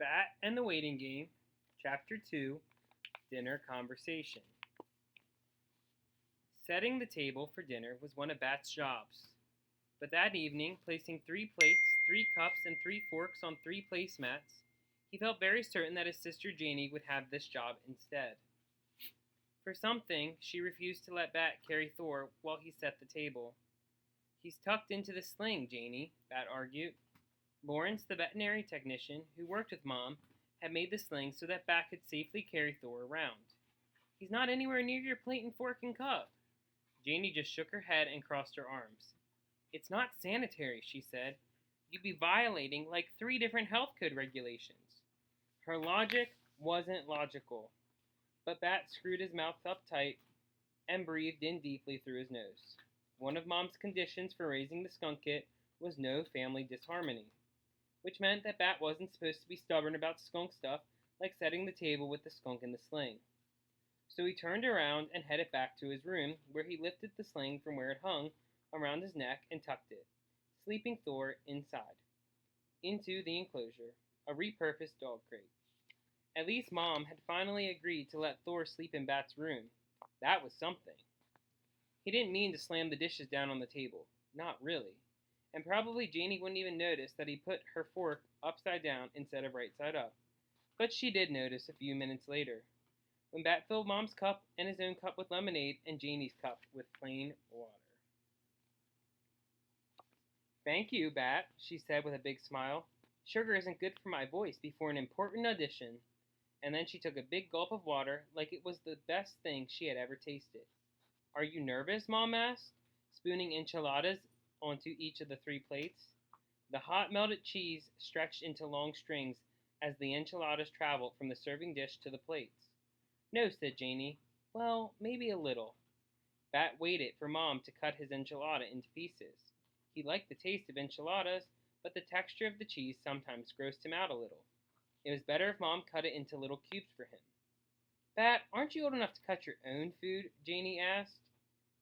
Bat and the Waiting Game, Chapter 2, Dinner Conversation. Setting the table for dinner was one of Bat's jobs. But that evening, placing 3 plates, 3 cups, and 3 forks on 3 placemats, he felt very certain that his sister Janie would have this job instead. For something, she refused to let Bat carry Thor while he set the table. "He's tucked into the sling, Janie," Bat argued. Lawrence, the veterinary technician who worked with Mom, had made the sling so that Bat could safely carry Thor around. "He's not anywhere near your plate and fork and cup." Janie just shook her head and crossed her arms. "It's not sanitary," she said. "You'd be violating like 3 different health code regulations." Her logic wasn't logical. But Bat screwed his mouth up tight and breathed in deeply through his nose. One of Mom's conditions for raising the skunk kit was no family disharmony, which meant that Bat wasn't supposed to be stubborn about skunk stuff like setting the table with the skunk in the sling. So he turned around and headed back to his room, where he lifted the sling from where it hung around his neck and tucked it, sleeping Thor inside, into the enclosure, a repurposed dog crate. At least Mom had finally agreed to let Thor sleep in Bat's room. That was something. He didn't mean to slam the dishes down on the table. Not really. And probably Janie wouldn't even notice that he put her fork upside down instead of right side up. But she did notice a few minutes later, when Bat filled Mom's cup and his own cup with lemonade and Janie's cup with plain water. "Thank you, Bat," she said with a big smile. "Sugar isn't good for my voice before an important audition." And then she took a big gulp of water like it was the best thing she had ever tasted. "Are you nervous?" Mom asked, spooning enchiladas onto each of the 3 plates. The hot melted cheese stretched into long strings as the enchiladas traveled from the serving dish to the plates. "No," said Janie. "Well, maybe a little." Bat waited for Mom to cut his enchilada into pieces. He liked the taste of enchiladas, but the texture of the cheese sometimes grossed him out a little. It was better if Mom cut it into little cubes for him. "Bat, aren't you old enough to cut your own food?" Janie asked.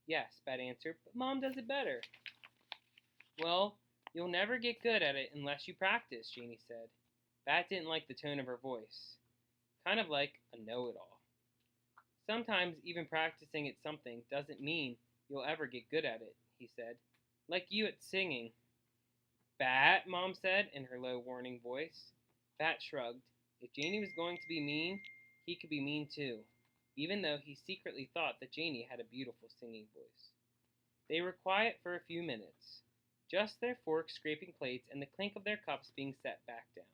"Yes," Bat answered, "but Mom does it better." "Well, you'll never get good at it unless you practice," Janie said. Bat didn't like the tone of her voice. Kind of like a know-it-all. "Sometimes even practicing at something doesn't mean you'll ever get good at it," he said. "Like you at singing." "Bat," Mom said in her low, warning voice. Bat shrugged. If Janie was going to be mean, he could be mean too, even though he secretly thought that Janie had a beautiful singing voice. They were quiet for a few minutes, just their forks scraping plates and the clink of their cups being set back down.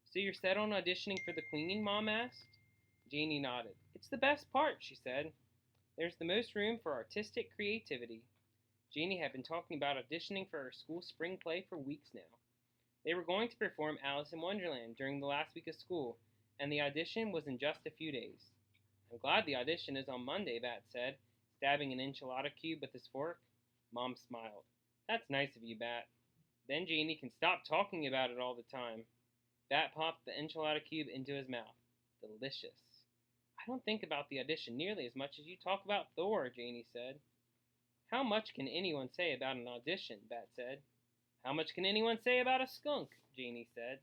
"So you're set on auditioning for the Queen?" Mom asked. Janie nodded. "It's the best part," she said. "There's the most room for artistic creativity." Janie had been talking about auditioning for her school spring play for weeks now. They were going to perform Alice in Wonderland during the last week of school, and the audition was in just a few days. "I'm glad the audition is on Monday," Bat said, stabbing an enchilada cube with his fork. Mom smiled. "That's nice of you, Bat. Then Janie can stop talking about it all the time." Bat popped the enchilada cube into his mouth. Delicious. "I don't think about the audition nearly as much as you talk about Thor," Janie said. "How much can anyone say about an audition?" Bat said. "How much can anyone say about a skunk?" Janie said.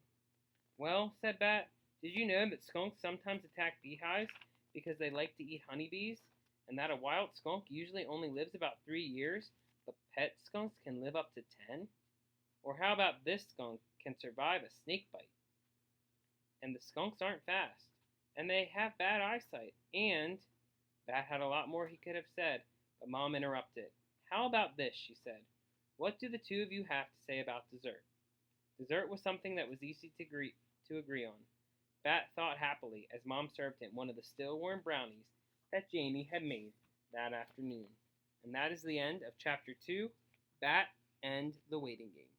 "Well," said Bat, "did you know that skunks sometimes attack beehives because they like to eat honeybees, and that a wild skunk usually only lives about 3 years, but pet skunks can live up to 10? Or how about this skunk can survive a snake bite? And the skunks aren't fast, and they have bad eyesight, and—" Bat had a lot more he could have said, but Mom interrupted. "How about this?" she said. "What do the 2 of you have to say about dessert?" Dessert was something that was easy to agree on. Bat thought happily as Mom served him one of the still warm brownies that Janie had made that afternoon. And that is the end of Chapter 2, Bat and the Waiting Game.